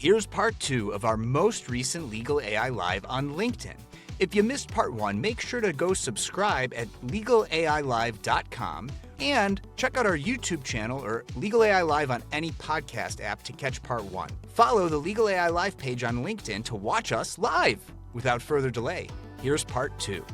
Here's part 2 of our most recent Legal AI Live on LinkedIn. If you missed part 1, make sure to go subscribe at legalailive.com and check out our YouTube channel or Legal AI Live on any podcast app to catch part 1. Follow the Legal AI Live page on LinkedIn to watch us live. Without further delay, here's part 2.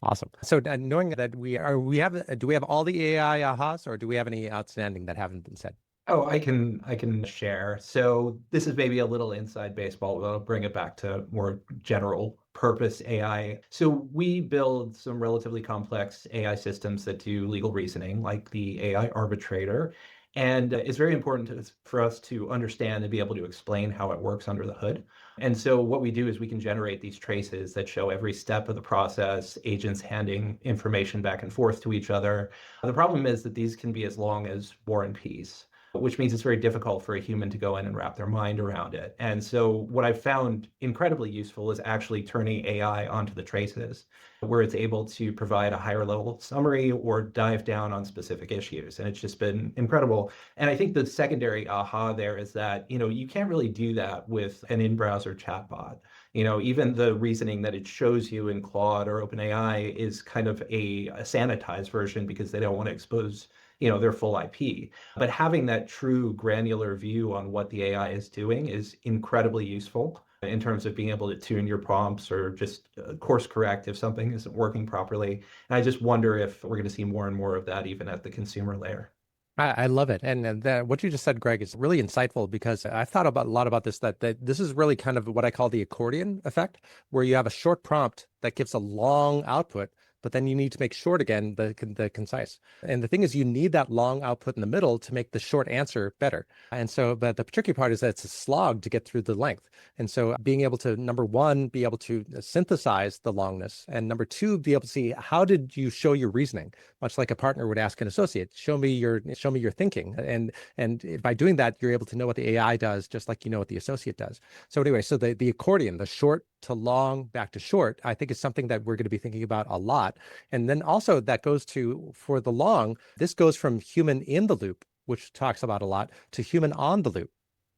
Awesome. So knowing that do we have all the AI ahas, or do we have any outstanding that haven't been said? Oh, I can share. So this is maybe a little inside baseball, but I'll bring it back to more general purpose AI. So we build some relatively complex AI systems that do legal reasoning, like the AI arbitrator. And it's very important for us to understand and be able to explain how it works under the hood. And so what we do is we can generate these traces that show every step of the process, agents handing information back and forth to each other. The problem is that these can be as long as War and Peace, which means it's very difficult for a human to go in and wrap their mind around it. And so what I've found incredibly useful is actually turning AI onto the traces, where it's able to provide a higher level summary or dive down on specific issues. And it's just been incredible. And I think the secondary aha there is that, you can't really do that with an in-browser chatbot. Even the reasoning that it shows you in Claude or OpenAI is kind of a sanitized version because they don't want to expose their full IP. But having that true granular view on what the AI is doing is incredibly useful in terms of being able to tune your prompts or just course correct if something isn't working properly. And I just wonder if we're going to see more and more of that even at the consumer layer. I love it. And what you just said, Greg, is really insightful, because I've thought a lot about this, that this is really kind of what I call the accordion effect, where you have a short prompt that gives a long output, but then you need to make short again the concise. And the thing is, you need that long output in the middle to make the short answer better. And so, but the tricky part is that it's a slog to get through the length. And so being able to, number one, be able to synthesize the longness, and number two, be able to see, how did you show your reasoning? Much like a partner would ask an associate, show me your thinking. And by doing that, you're able to know what the AI does, just like you know what the associate does. So anyway, so the accordion, the short to long, back to short, I think is something that we're going to be thinking about a lot. And then also that goes to, for the long, this goes from human in the loop, which talks about a lot, to human on the loop,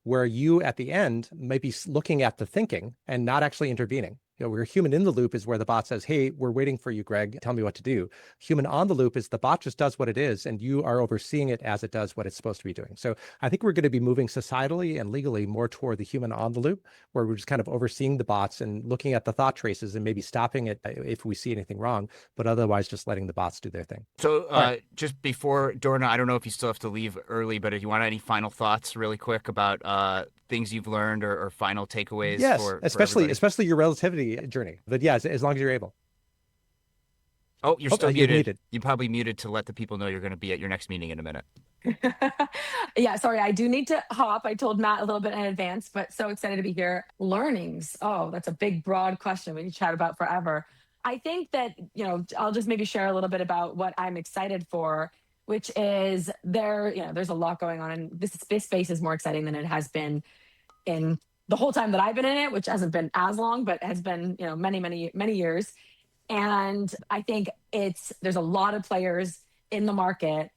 where you at the end may be looking at the thinking and not actually intervening. Where human in the loop is where the bot says, hey, we're waiting for you, Greg, tell me what to do. Human on the loop is the bot just does what it is, and you are overseeing it as it does what it's supposed to be doing. So I think we're going to be moving societally and legally more toward the human on the loop, where we're just kind of overseeing the bots and looking at the thought traces and maybe stopping it if we see anything wrong, but otherwise just letting the bots do their thing. So just before, Dorna, I don't know if you still have to leave early, but if you want any final thoughts really quick about things you've learned or final takeaways. Yes, for especially your relativity journey. But yeah, as long as you're able. Oh, you're still you're muted. You probably muted to let the people know you're going to be at your next meeting in a minute. Yeah, sorry, I do need to hop. I told Matt a little bit in advance, but so excited to be here. Learnings. Oh, that's a big, broad question we can chat about forever. I think that, I'll just maybe share a little bit about what I'm excited for, which is there's a lot going on, and this space is more exciting than it has been in the whole time that I've been in it, which hasn't been as long, but has been, many, many, many years. And I think there's a lot of players in the market.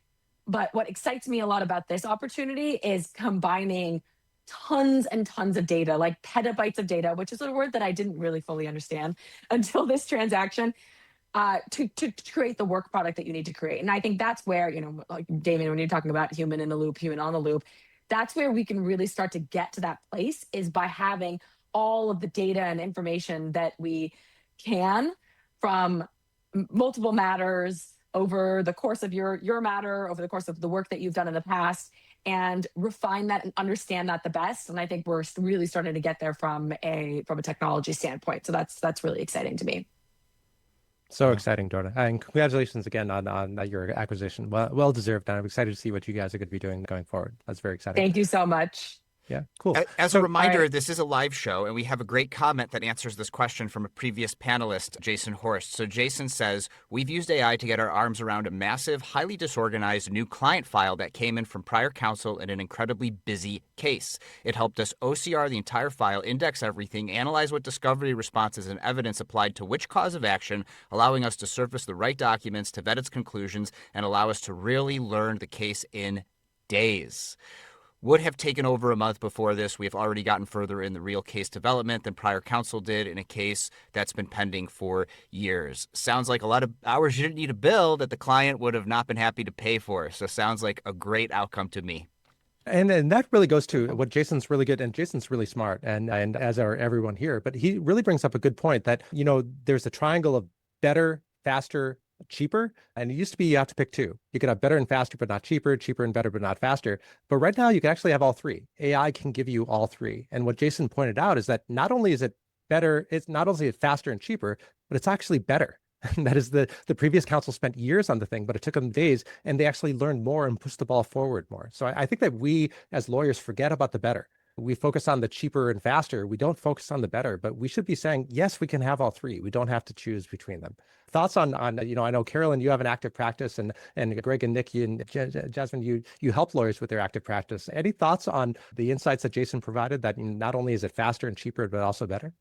But what excites me a lot about this opportunity is combining tons and tons of data, like petabytes of data, which is a word that I didn't really fully understand until this transaction, to create the work product that you need to create. And I think that's where, like Damien, when you're talking about human in the loop, human on the loop, that's where we can really start to get to that place, is by having all of the data and information that we can from multiple matters over the course of your matter, over the course of the work that you've done in the past, and refine that and understand that the best. And I think we're really starting to get there from a technology standpoint. So that's really exciting to me. So exciting, Dorna. And congratulations again on your acquisition. Well deserved. And I'm excited to see what you guys are going to be doing going forward. That's very exciting. Thank you so much. Yeah, cool. As a reminder, This is a live show, and we have a great comment that answers this question from a previous panelist, Jason Horst. So Jason says, we've used AI to get our arms around a massive, highly disorganized new client file that came in from prior counsel in an incredibly busy case. It helped us OCR the entire file, index everything, analyze what discovery responses and evidence applied to which cause of action, allowing us to surface the right documents to vet its conclusions and allow us to really learn the case in days. would have taken over a month before this. We have already gotten further in the real case development than prior counsel did in a case that's been pending for years. Sounds like a lot of hours you didn't need a bill that the client would have not been happy to pay for. So sounds like a great outcome to me. And that really goes to what Jason's really good, and Jason's really smart, and as are everyone here. But he really brings up a good point that, there's a triangle of better, faster, cheaper. And it used to be you have to pick two. You could have better and faster, but not cheaper, cheaper and better, but not faster. But right now you can actually have all three. AI can give you all three. And what Jason pointed out is that not only is it better, it's not only faster and cheaper, but it's actually better. And that is the previous council spent years on the thing, but it took them days, and they actually learned more and pushed the ball forward more. So I think that we as lawyers forget about the better. We focus on the cheaper and faster. We don't focus on the better, but we should be saying, yes, we can have all three. We don't have to choose between them. Thoughts on I know, Carolyn, you have an active practice, and Greg and Nikki and Jasmine, you help lawyers with their active practice. Any thoughts on the insights that Jason provided, that not only is it faster and cheaper, but also better?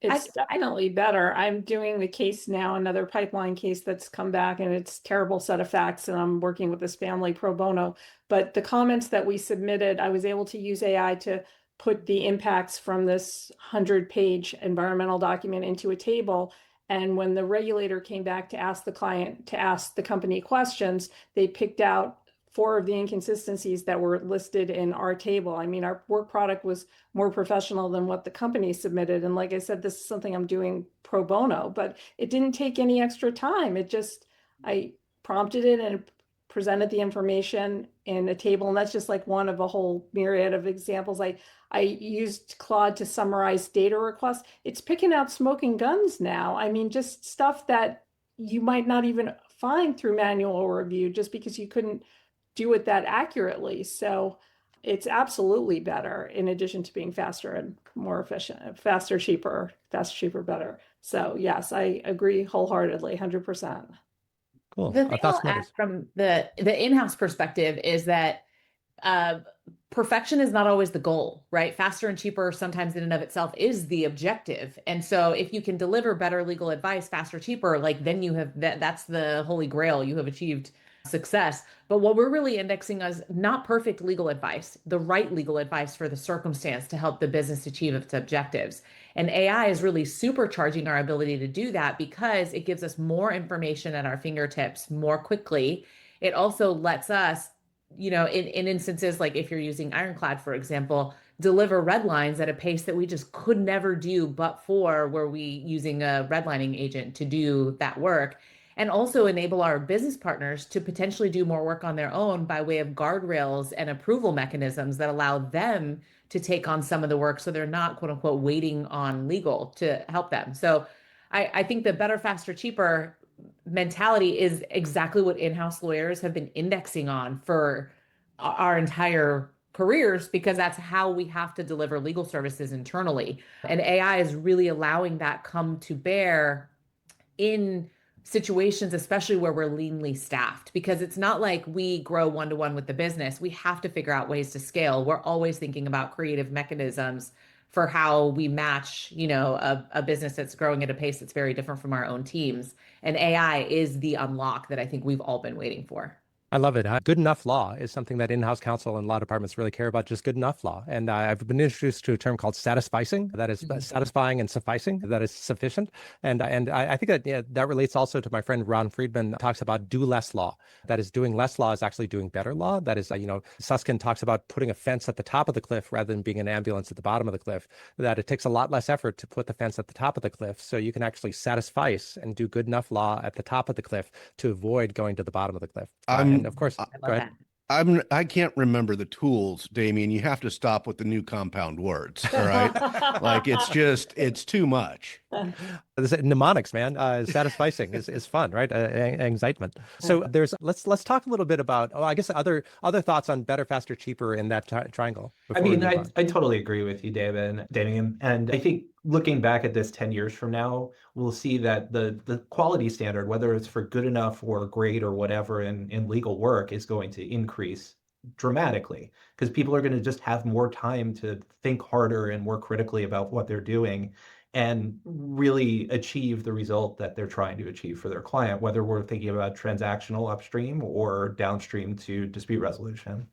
It's definitely better. I'm doing the case now, another pipeline case that's come back, and it's a terrible set of facts, and I'm working with this family pro bono. But the comments that we submitted, I was able to use AI to put the impacts from this 100-page environmental document into a table. And when the regulator came back to ask the client to ask the company questions, they picked out 4 of the inconsistencies that were listed in our table. I mean, our work product was more professional than what the company submitted. And like I said, this is something I'm doing pro bono, but it didn't take any extra time. I prompted it and presented the information in a table. And that's just like one of a whole myriad of examples. I used Claude to summarize data requests. It's picking out smoking guns now. I mean, just stuff that you might not even find through manual review just because you couldn't do it that accurately. So it's absolutely better, in addition to being faster and more efficient. Faster, cheaper, better. So yes, I agree wholeheartedly, 100%. Cool. The thing I'll add from the in-house perspective is that perfection is not always the goal, right? Faster and cheaper sometimes in and of itself is the objective. And so if you can deliver better legal advice, faster, cheaper, like then you have that's the holy grail. You have achieved success. But what we're really indexing is not perfect legal advice, the right legal advice for the circumstance to help the business achieve its objectives. And AI is really supercharging our ability to do that because it gives us more information at our fingertips more quickly. It also lets us, in instances like if you're using Ironclad, for example, deliver red lines at a pace that we just could never do but for were we using a redlining agent to do that work. And also enable our business partners to potentially do more work on their own by way of guardrails and approval mechanisms that allow them to take on some of the work so they're not, quote unquote, waiting on legal to help them. So I think the better, faster, cheaper mentality is exactly what in-house lawyers have been indexing on for our entire careers, because that's how we have to deliver legal services internally. And AI is really allowing that come to bear in situations, especially where we're leanly staffed, because it's not like we grow one-to-one with the business. We have to figure out ways to scale. We're always thinking about creative mechanisms for how we match, a business that's growing at a pace that's very different from our own teams. And AI is the unlock that I think we've all been waiting for. I love it. Good enough law is something that in-house counsel and law departments really care about, just good enough law. And I've been introduced to a term called satisficing, that is satisfying and sufficing, that is sufficient. And I think that that relates also to my friend Ron Friedman talks about do less law. That is, doing less law is actually doing better law. That is, Susskind talks about putting a fence at the top of the cliff rather than being an ambulance at the bottom of the cliff, that it takes a lot less effort to put the fence at the top of the cliff. So you can actually suffice and do good enough law at the top of the cliff to avoid going to the bottom of the cliff. And of course, go ahead. I can't remember the tools, Damien. You have to stop with the new compound words. All right. Like it's too much. Mnemonics, man. Satisficing is fun, right? Excitement. So let's talk a little bit about, I guess other thoughts on better, faster, cheaper in that triangle. I mean, I totally agree with you, Damien. And I think looking back at this 10 years from now, we'll see that the quality standard, whether it's for good enough or great or whatever in legal work, is going to increase dramatically, because people are going to just have more time to think harder and more critically about what they're doing and really achieve the result that they're trying to achieve for their client, whether we're thinking about transactional upstream or downstream to dispute resolution.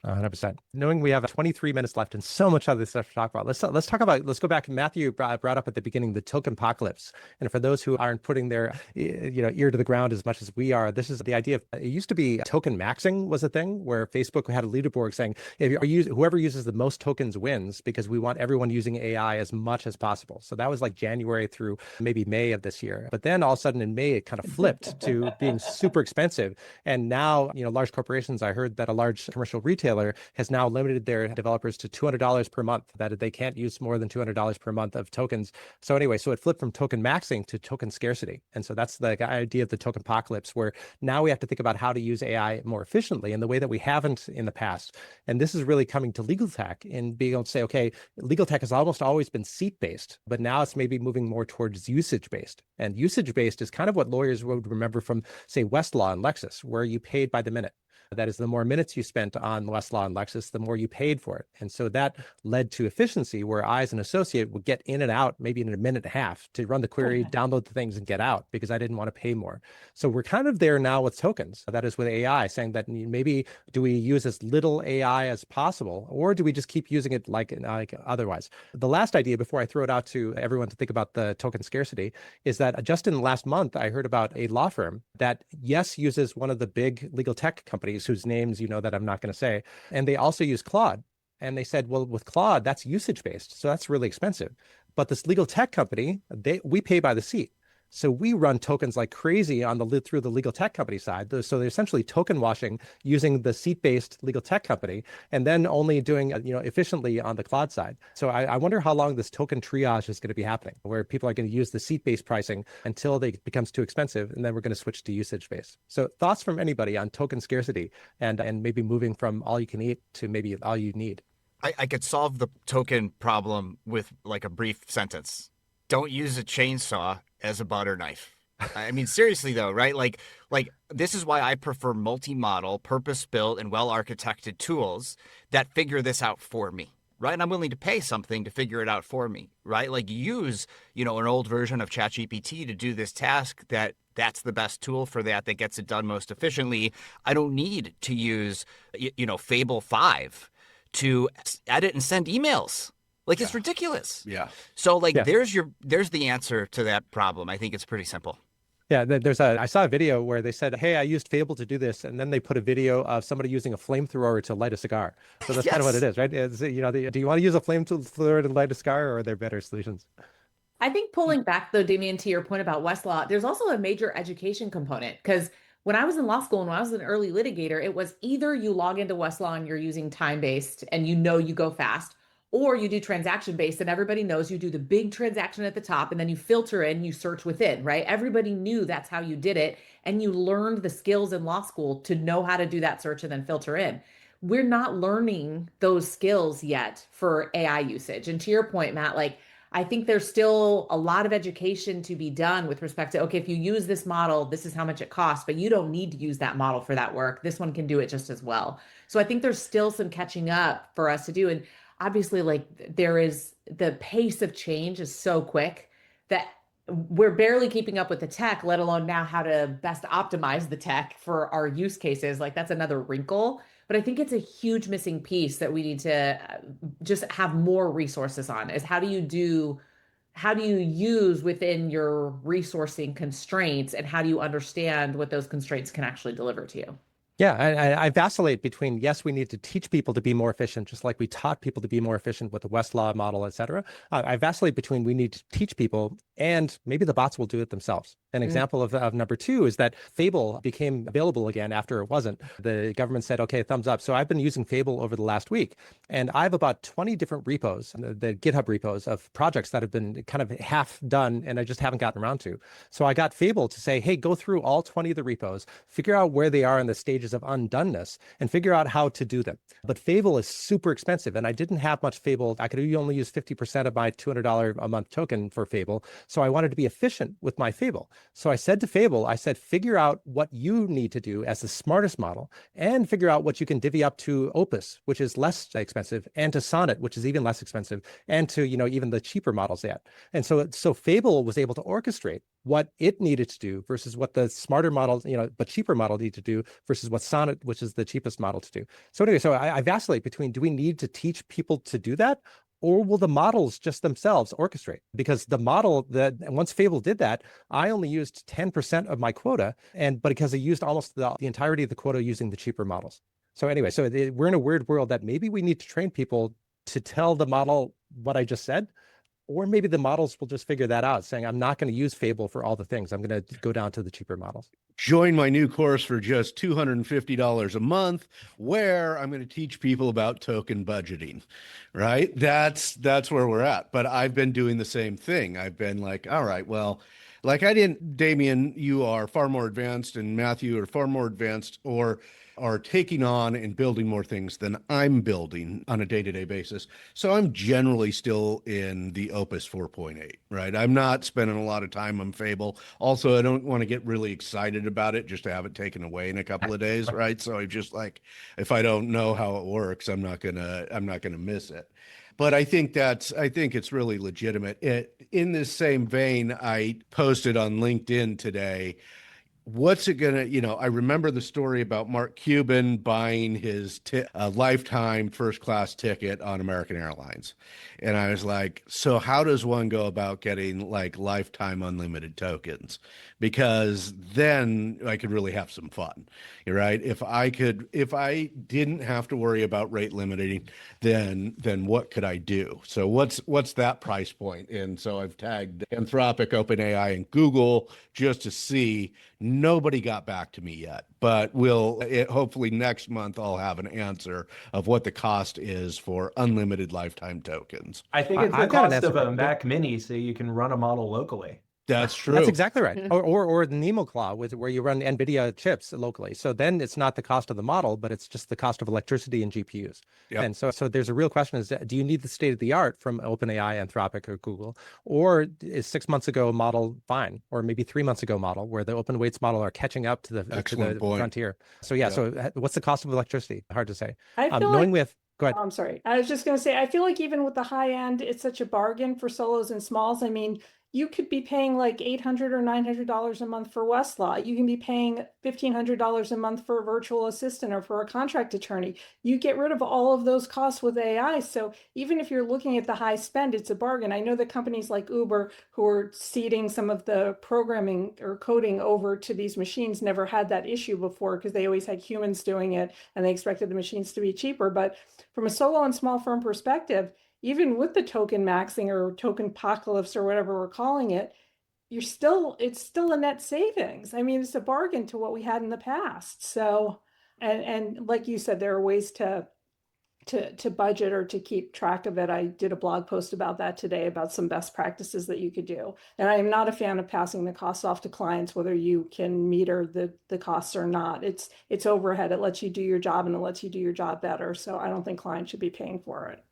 100%. Knowing we have 23 minutes left and so much other stuff to talk about, let's talk about, let's go back. Matthew brought up at the beginning the token apocalypse. And for those who aren't putting their ear to the ground as much as we are, this is the idea of, it used to be token maxing was a thing where Facebook had a leaderboard saying, whoever uses the most tokens wins, because we want everyone using AI as much as possible. So that was like January through maybe May of this year. But then all of a sudden in May, it kind of flipped to being super expensive. And now, large corporations, I heard that a large commercial retailer has now limited their developers to $200 per month, that they can't use more than $200 per month of tokens. So anyway, so it flipped from token maxing to token scarcity. And so that's the idea of the token apocalypse, where now we have to think about how to use AI more efficiently in the way that we haven't in the past. And this is really coming to legal tech and being able to say, okay, legal tech has almost always been seat-based, but now it's maybe moving more towards usage-based. And usage-based is kind of what lawyers would remember from, say, Westlaw and Lexis, where you paid by the minute. That is, the more minutes you spent on Westlaw and Lexis, the more you paid for it. And so that led to efficiency, where I, as an associate, would get in and out maybe in a minute and a half to run the query, download the things, and get out, because I didn't want to pay more. So we're kind of there now with tokens. That is with AI, saying that maybe do we use as little AI as possible, or do we just keep using it like otherwise? The last idea, before I throw it out to everyone to think about the token scarcity, is that just in the last month, I heard about a law firm that, yes, uses one of the big legal tech companies whose names that I'm not going to say, and they also use Claude. And they said, well, with Claude, that's usage based, so that's really expensive. But this legal tech company, we pay by the seat. So we run tokens like crazy through the legal tech company side. So they're essentially token washing using the seat-based legal tech company, and then only doing efficiently on the Claude side. So I wonder how long this token triage is going to be happening, where people are going to use the seat-based pricing until it becomes too expensive, and then we're going to switch to usage-based. So thoughts from anybody on token scarcity and maybe moving from all you can eat to maybe all you need? I could solve the token problem with like a brief sentence. Don't use a chainsaw as a butter knife. I mean, seriously though, right? Like this is why I prefer multi-model, purpose-built, and well-architected tools that figure this out for me, right? And I'm willing to pay something to figure it out for me, right? Like use, an old version of ChatGPT to do this task that's the best tool for that gets it done most efficiently. I don't need to use, Fable 5 to edit and send emails. Like, it's ridiculous. Yeah. So there's the answer to that problem. I think it's pretty simple. Yeah, I saw a video where they said, hey, I used Fable to do this. And then they put a video of somebody using a flamethrower to light a cigar. So that's kind of what it is, right? Do you want to use a flamethrower to light a cigar, or are there better solutions? I think pulling back though, Damien, to your point about Westlaw, there's also a major education component, because when I was in law school and when I was an early litigator, it was either you log into Westlaw and you're using time-based and you go fast, or you do transaction-based and everybody knows you do the big transaction at the top and then you filter in, you search within, right? Everybody knew that's how you did it. And you learned the skills in law school to know how to do that search and then filter in. We're not learning those skills yet for AI usage. And to your point, Matt, I think there's still a lot of education to be done with respect to, okay, if you use this model, this is how much it costs, but you don't need to use that model for that work. This one can do it just as well. So I think there's still some catching up for us to do. And obviously, the pace of change is so quick that we're barely keeping up with the tech, let alone now how to best optimize the tech for our use cases. That's another wrinkle. But I think it's a huge missing piece that we need to just have more resources on, is how do you use within your resourcing constraints, and how do you understand what those constraints can actually deliver to you? Yeah, I vacillate between, yes, we need to teach people to be more efficient, just like we taught people to be more efficient with the Westlaw model, et cetera. I vacillate between we need to teach people, and maybe the bots will do it themselves. An example of number two is that Fable became available again after it wasn't. The government said, okay, thumbs up. So I've been using Fable over the last week, and I have about 20 different repos, the GitHub repos of projects that have been kind of half done, and I just haven't gotten around to. So I got Fable to say, hey, go through all 20 of the repos, figure out where they are in the stages of undoneness, and figure out how to do them. But Fable is super expensive, and I didn't have much Fable. I could only use 50% of my $200 a month token for Fable. So I wanted to be efficient with my Fable. So I said to Fable, figure out what you need to do as the smartest model, and figure out what you can divvy up to Opus, which is less expensive, and to Sonnet, which is even less expensive, and to, even the cheaper models yet. And so Fable was able to orchestrate what it needed to do versus what the smarter model, but cheaper model needed to do versus what Sonnet, which is the cheapest model, to do. So anyway, so I vacillate between, do we need to teach people to do that? Or will the models just themselves orchestrate? Because the model that once Fable did that, I only used 10% of my quota, but because I used almost the entirety of the quota using the cheaper models. So anyway, so we're in a weird world that maybe we need to train people to tell the model what I just said, or maybe the models will just figure that out, saying, I'm not going to use Fable for all the things. I'm going to go down to the cheaper models. Join my new course for just $250 a month, where I'm going to teach people about token budgeting, right? That's where we're at. But I've been doing the same thing. I've been like, all right, well, like Damien, you are far more advanced, and Matthew are far more advanced, or are taking on and building more things than I'm building on a day-to-day basis. So I'm generally still in the Opus 4.8, right? I'm not spending a lot of time on Fable. Also, I don't want to get really excited about it just to have it taken away in a couple of days, right? So I'm just like, if I don't know how it works, I'm not gonna miss it. But I think it's really legitimate. In this same vein, I posted on LinkedIn today, what's it gonna, I remember the story about Mark Cuban buying his lifetime first class ticket on American Airlines. And I was like, so how does one go about getting like lifetime unlimited tokens? Because then I could really have some fun, right? If I didn't have to worry about rate limiting, then what could I do? So what's that price point? And so I've tagged Anthropic, OpenAI, and Google just to see. Nobody got back to me yet, but hopefully next month I'll have an answer of what the cost is for unlimited lifetime tokens. I think it's the I've got an cost answer of a for you. Mac Mini, so you can run a model locally. That's true. That's exactly right. Or the Nemo Claw, where you run NVIDIA chips locally. So then it's not the cost of the model, but it's just the cost of electricity and GPUs. Yep. And so there's a real question: do you need the state of the art from OpenAI, Anthropic, or Google, or is 6 months ago model fine, or maybe 3 months ago model, where the open weights model are catching up to the frontier? So yeah. So what's the cost of electricity? Hard to say. I feel Knowing like we have. Go ahead. I'm sorry. I was just going to say, I feel like even with the high end, it's such a bargain for solos and smalls. I mean, you could be paying like $800 or $900 a month for Westlaw. You can be paying $1,500 a month for a virtual assistant or for a contract attorney. You get rid of all of those costs with AI. So even if you're looking at the high spend, it's a bargain. I know that companies like Uber, who are ceding some of the programming or coding over to these machines, never had that issue before because they always had humans doing it and they expected the machines to be cheaper. But from a solo and small firm perspective, even with the token maxing or token apocalypse or whatever we're calling it, it's still a net savings. I mean, it's a bargain to what we had in the past. So, and like you said, there are ways to budget or to keep track of it. I did a blog post about that today, about some best practices that you could do. And I am not a fan of passing the costs off to clients, whether you can meter the costs or not. It's overhead. It lets you do your job and it lets you do your job better. So I don't think clients should be paying for it.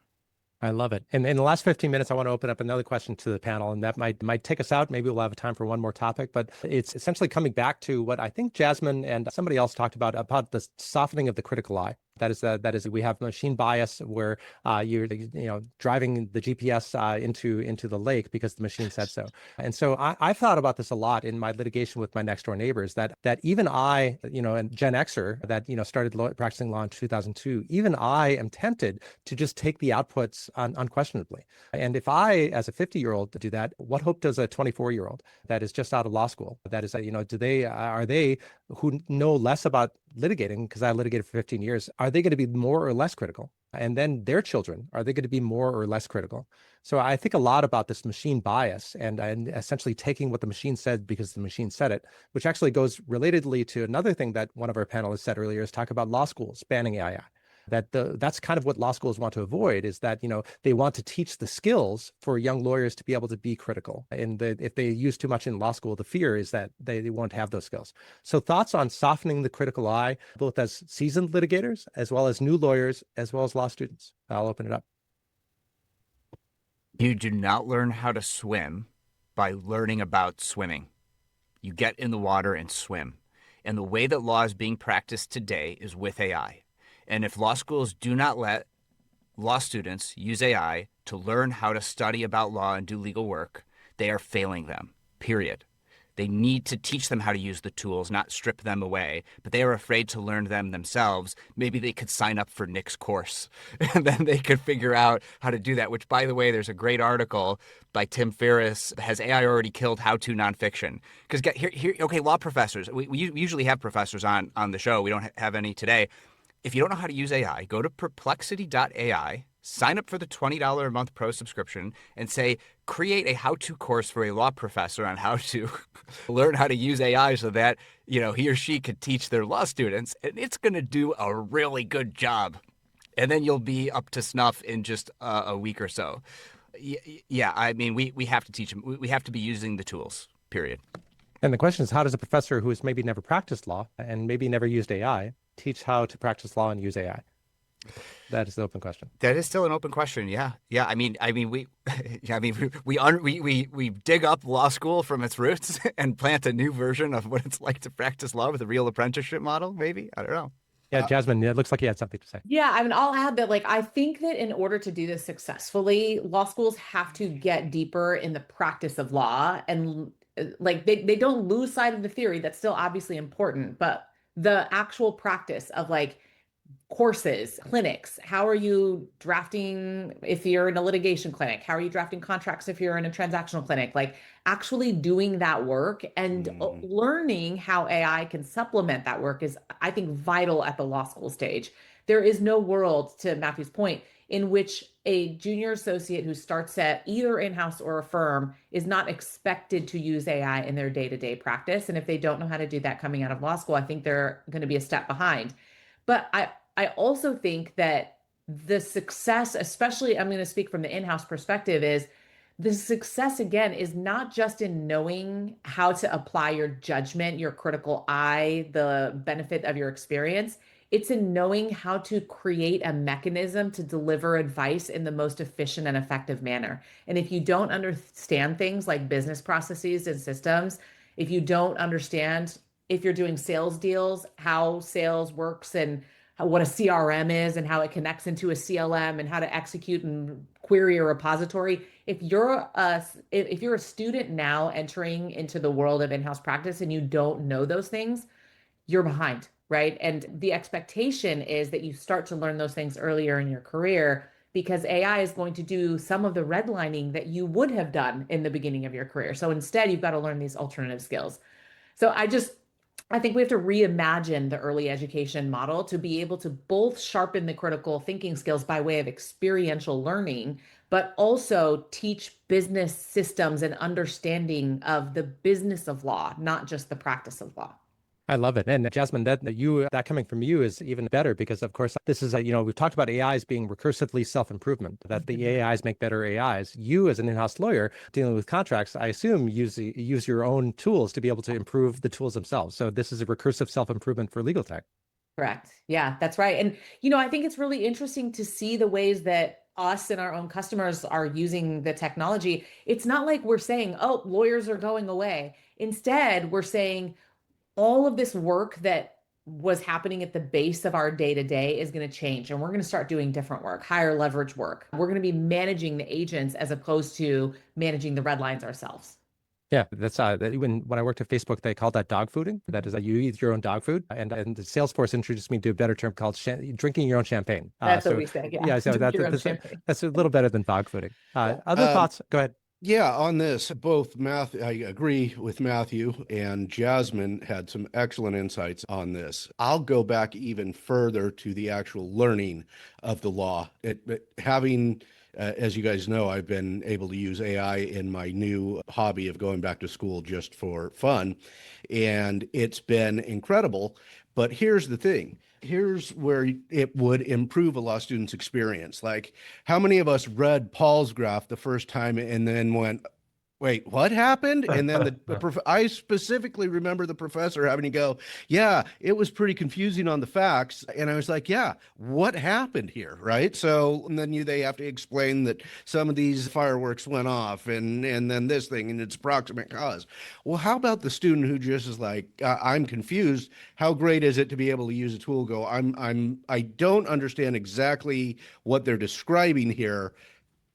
I love it. And in the last 15 minutes, I want to open up another question to the panel, and that might take us out. Maybe we'll have time for one more topic, but it's essentially coming back to what I think Jasmine and somebody else talked about the softening of the critical eye. That is, we have machine bias where you're driving the GPS into the lake because the machine said so. And so I've thought about this a lot in my litigation with my next door neighbors. That even I, and Gen Xer that started practicing law in 2002. Even I am tempted to just take the outputs unquestionably. And if I, as a 50-year-old, do that, what hope does a 24-year-old that is just out of law school? That is, are they who know less about litigating, because I litigated for 15 years, are they going to be more or less critical? And then their children, are they going to be more or less critical? So I think a lot about this machine bias and essentially taking what the machine said because the machine said it, which actually goes relatedly to another thing that one of our panelists said earlier, is talk about law schools banning AI. That's kind of what law schools want to avoid, is that they want to teach the skills for young lawyers to be able to be critical. And if they use too much in law school, the fear is that they won't have those skills. So thoughts on softening the critical eye, both as seasoned litigators, as well as new lawyers, as well as law students. I'll open it up. You do not learn how to swim by learning about swimming. You get in the water and swim. And the way that law is being practiced today is with AI. And if law schools do not let law students use AI to learn how to study about law and do legal work, they are failing them, period. They need to teach them how to use the tools, not strip them away. But they are afraid to learn them themselves. Maybe they could sign up for Nick's course and then they could figure out how to do that, which, by the way, there's a great article by Tim Ferriss, Has AI Already Killed How-To Nonfiction? Because here, okay, law professors, we usually have professors on the show. We don't have any today. If you don't know how to use AI, go to perplexity.ai, sign up for the $20 a month pro subscription, and say, create a how-to course for a law professor on how to learn how to use AI so that, he or she could teach their law students, and it's going to do a really good job. And then you'll be up to snuff in just a week or so. Yeah, I mean, we have to teach them. We have to be using the tools, period. And the question is, how does a professor who has maybe never practiced law and maybe never used AI teach how to practice law and use AI? That is the open question. That is still an open question. Yeah. I mean, we dig up law school from its roots and plant a new version of what it's like to practice law with a real apprenticeship model. Maybe, I don't know. Yeah, Jasmine, it looks like you had something to say. Yeah, I mean, I'll add that, I think that in order to do this successfully, law schools have to get deeper in the practice of law, and they don't lose sight of the theory. That's still obviously important, but the actual practice of courses, clinics, how are you drafting if you're in a litigation clinic? How are you drafting contracts if you're in a transactional clinic? Actually doing that work and learning how AI can supplement that work is, I think, vital at the law school stage. There is no world, to Matthew's point, in which a junior associate who starts at either in-house or a firm is not expected to use AI in their day-to-day practice. And if they don't know how to do that coming out of law school, I think they're going to be a step behind. But I also think that the success, especially I'm going to speak from the in-house perspective, is the success, again, is not just in knowing how to apply your judgment, your critical eye, the benefit of your experience. It's in knowing how to create a mechanism to deliver advice in the most efficient and effective manner. And if you don't understand things like business processes and systems, if you don't understand, if you're doing sales deals, how sales works and what a CRM is and how it connects into a CLM and how to execute and query a repository. If you're a student now entering into the world of in-house practice and you don't know those things, you're behind, right? And the expectation is that you start to learn those things earlier in your career, because AI is going to do some of the redlining that you would have done in the beginning of your career. So instead, you've got to learn these alternative skills. So I think we have to reimagine the early education model to be able to both sharpen the critical thinking skills by way of experiential learning, but also teach business systems and understanding of the business of law, not just the practice of law. I love it. And Jasmine, that coming from you is even better, because of course, this is we've talked about AIs being recursively self-improvement, that the AIs make better AIs. You as an in-house lawyer dealing with contracts, I assume use your own tools to be able to improve the tools themselves. So this is a recursive self-improvement for legal tech. Correct. Yeah, that's right. And, I think it's really interesting to see the ways that us and our own customers are using the technology. It's not like we're saying, oh, lawyers are going away. Instead, we're saying, all of this work that was happening at the base of our day-to-day is going to change, and we're going to start doing different work, higher leverage work. We're going to be managing the agents as opposed to managing the red lines ourselves. Yeah, that's when I worked at Facebook, they called that dog fooding. That is, you eat your own dog food, and Salesforce introduced me to a better term called drinking your own champagne. That's what we say. Yeah, so that's a little better than dog fooding. Other thoughts? Go ahead. Yeah, on this, I agree with Matthew, and Jasmine had some excellent insights on this. I'll go back even further to the actual learning of the law. Having, as you guys know, I've been able to use AI in my new hobby of going back to school just for fun, and it's been incredible. But here's the thing. Here's where it would improve a law student's experience. Like, how many of us read Paul's graph the first time and then went, wait, what happened? And then I specifically remember the professor having to go, yeah, it was pretty confusing on the facts. And I was like, yeah, what happened here, right? So and then they have to explain that some of these fireworks went off and then this thing and its proximate cause. Well, how about the student who just is like, I'm confused. How great is it to be able to use a tool? Go, I don't understand exactly what they're describing here.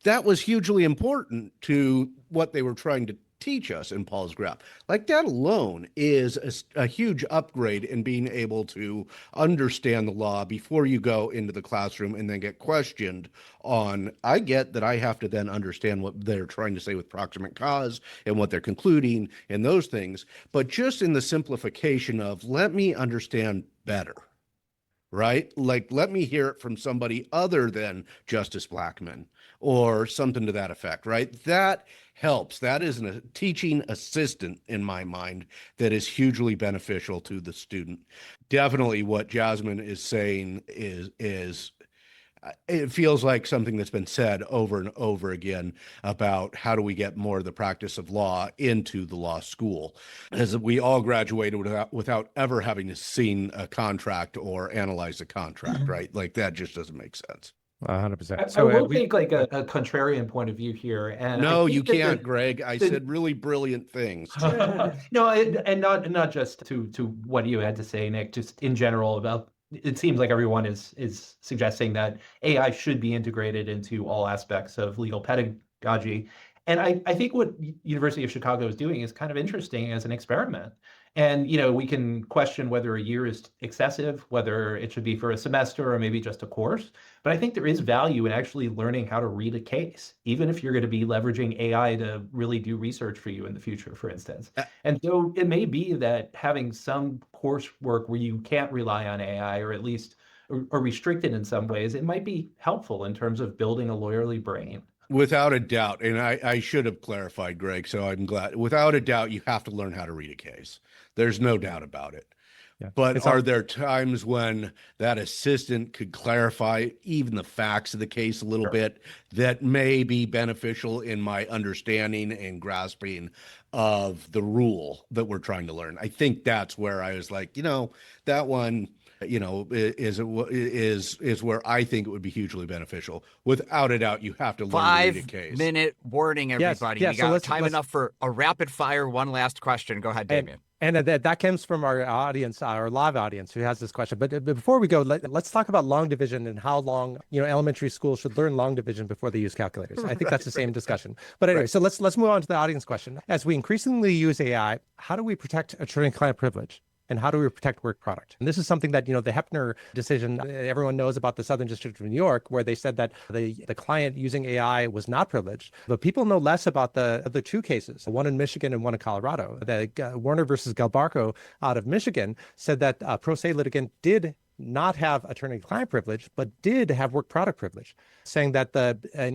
That was hugely important to what they were trying teach us in Paul's graph. Like that alone is a huge upgrade in being able to understand the law before you go into the classroom and then get questioned on. I get that I have to then understand what they're trying to say with proximate cause and what they're concluding and those things, but just in the simplification of let me understand better. Right? Like, let me hear it from somebody other than Justice Blackmun or something to that effect, right? That helps. That is a teaching assistant in my mind that is hugely beneficial to the student. Definitely what Jasmine is saying is it feels like something that's been said over and over again about how do we get more of the practice of law into the law school, as we all graduated without ever having seen a contract or analyzed a contract, right? Like that just doesn't make sense. 100%. I will take like a contrarian point of view here. And no, I you think that can't, Greg. I said really brilliant things. No, and not just to what you had to say, Nick, just in general about it seems like everyone is suggesting that AI should be integrated into all aspects of legal pedagogy. And I think what University of Chicago is doing is kind of interesting as an experiment. And, we can question whether a year is excessive, whether it should be for a semester or maybe just a course. But I think there is value in actually learning how to read a case, even if you're going to be leveraging AI to really do research for you in the future, for instance. And so it may be that having some coursework where you can't rely on AI, or at least or restricted in some ways, it might be helpful in terms of building a lawyerly brain. Without a doubt, and I should have clarified, Greg, so I'm glad. Without a doubt, you have to learn how to read a case. There's no doubt about it. Yeah. But are there times when that assistant could clarify even the facts of the case a little bit that may be beneficial in my understanding and grasping of the rule that we're trying to learn? I think that's where I was like, that one, is where I think it would be hugely beneficial. Without a doubt, you have to learn to read a case. 5-minute warning, everybody. Yes, We got time enough for a rapid fire, one last question. Go ahead, Damien. And that comes from our audience, our live audience, who has this question. But before we go, let's talk about long division and how long elementary schools should learn long division before they use calculators. I think that's the same discussion. But anyway, so let's move on to the audience question. As we increasingly use AI, how do we protect attorney-client privilege? And how do we protect work product? And this is something that, the Heppner decision, everyone knows about the Southern District of New York, where they said that the client using AI was not privileged. But people know less about the two cases, one in Michigan and one in Colorado. The Warner versus Galbarco out of Michigan said that a pro se litigant did not have attorney-client privilege, but did have work product privilege, saying that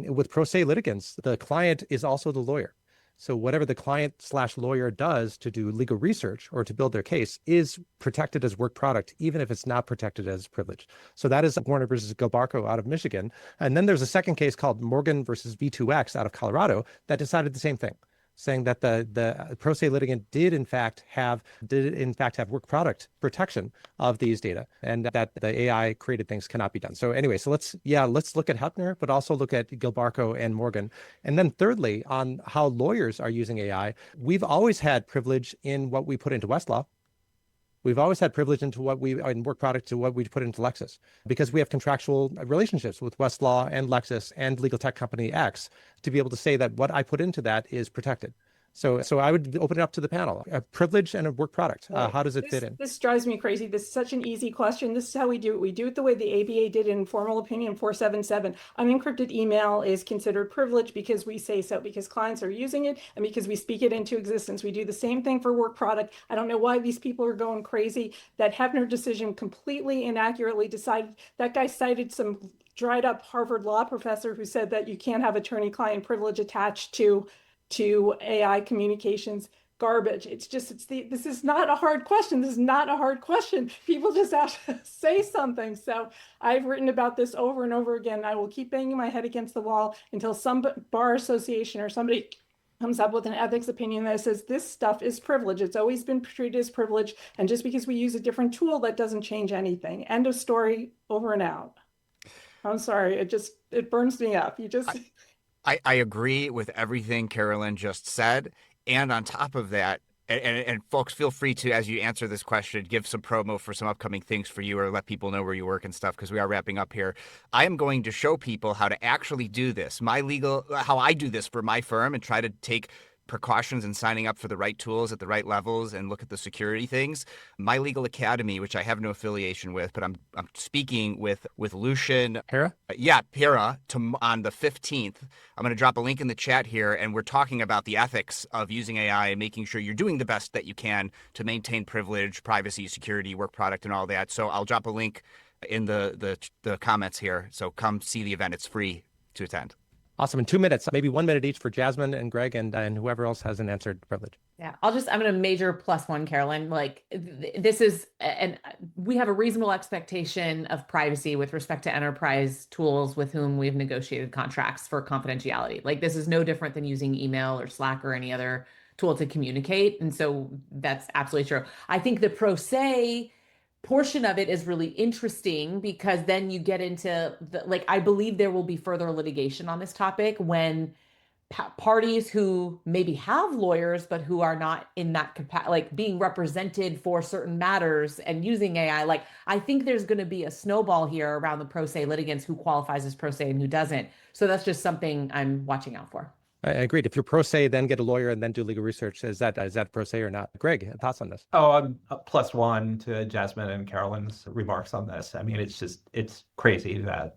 with pro se litigants, the client is also the lawyer. So whatever the client/lawyer does to do legal research or to build their case is protected as work product, even if it's not protected as privilege. So that is Warner versus Galbarco out of Michigan. And then there's a second case called Morgan versus V2X out of Colorado that decided the same thing, saying that the pro se litigant did in fact have work product protection of these data, and that the AI created things cannot be done. So anyway, so let's look at Heppner, but also look at Galbarco and Morgan. And then thirdly, on how lawyers are using AI, we've always had privilege in what we put into Westlaw. We've always had privilege in work product to what we put into Lexis, because we have contractual relationships with Westlaw and Lexis and legal tech company X to be able to say that what I put into that is protected. So I would open it up to the panel. A privilege and a work product. How does it fit in? This drives me crazy. This is such an easy question. This is how we do it. We do it the way the ABA did in Formal Opinion 477. Unencrypted email is considered privileged because we say so, because clients are using it and because we speak it into existence. We do the same thing for work product. I don't know why these people are going crazy. That Heppner decision completely inaccurately decided. That guy cited some dried up Harvard law professor who said that you can't have attorney-client privilege attached to AI communications. Garbage. This is not a hard question. This is not a hard question. People just have to say something. So I've written about this over and over again. I will keep banging my head against the wall until some bar association or somebody comes up with an ethics opinion that says this stuff is privilege. It's always been treated as privilege. And just because we use a different tool, that doesn't change anything. End of story, over and out. I'm sorry. It burns me up. I agree with everything Carolyn just said. And on top of that, and folks, feel free to, as you answer this question, give some promo for some upcoming things for you or let people know where you work and stuff, because we are wrapping up here. I am going to show people how to actually do this. How I do this for my firm and try to take precautions and signing up for the right tools at the right levels and look at the security things, My Legal Academy, which I have no affiliation with, but I'm speaking with Lucian. Hera? Pira, on the 15th. I'm going to drop a link in the chat here, and we're talking about the ethics of using AI and making sure you're doing the best that you can to maintain privilege, privacy, security, work product, and all that. So I'll drop a link in the comments here. So come see the event. It's free to attend. Awesome. In 2 minutes, maybe 1 minute each for Jasmine and Greg and whoever else has an answered privilege. Yeah, I'm going to major +1, Carolyn. Like this is, and we have a reasonable expectation of privacy with respect to enterprise tools with whom we've negotiated contracts for confidentiality. Like this is no different than using email or Slack or any other tool to communicate. And so that's absolutely true. I think the pro se portion of it is really interesting because then you get into I believe there will be further litigation on this topic when parties who maybe have lawyers but who are not in that being represented for certain matters and using AI. Like I think there's going to be a snowball here around the pro se litigants, who qualifies as pro se and who doesn't. So that's just something I'm watching out for. I agreed. If you're pro se, then get a lawyer and then do legal research. Is that pro se or not? Greg, thoughts on this? Oh, I'm +1 to Jasmine and Carolyn's remarks on this. I mean, it's crazy that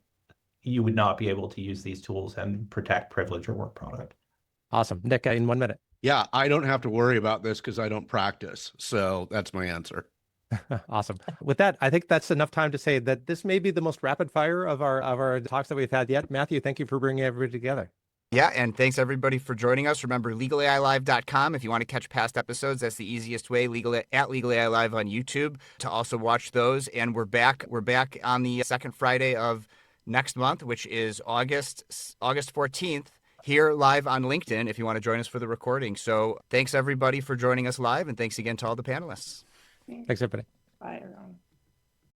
you would not be able to use these tools and protect privilege or work product. Awesome. Nick, in 1 minute. Yeah, I don't have to worry about this because I don't practice. So that's my answer. Awesome. With that, I think that's enough time to say that this may be the most rapid fire of our talks that we've had yet. Matthew, thank you for bringing everybody together. Yeah, and thanks everybody for joining us. Remember, legalailive.com. If you want to catch past episodes, that's the easiest way. At Legal AI Live on YouTube to also watch those. And we're back on the second Friday of next month, which is August 14th, here live on LinkedIn if you want to join us for the recording. So thanks everybody for joining us live, and thanks again to all the panelists. Thanks, everybody. Bye, everyone.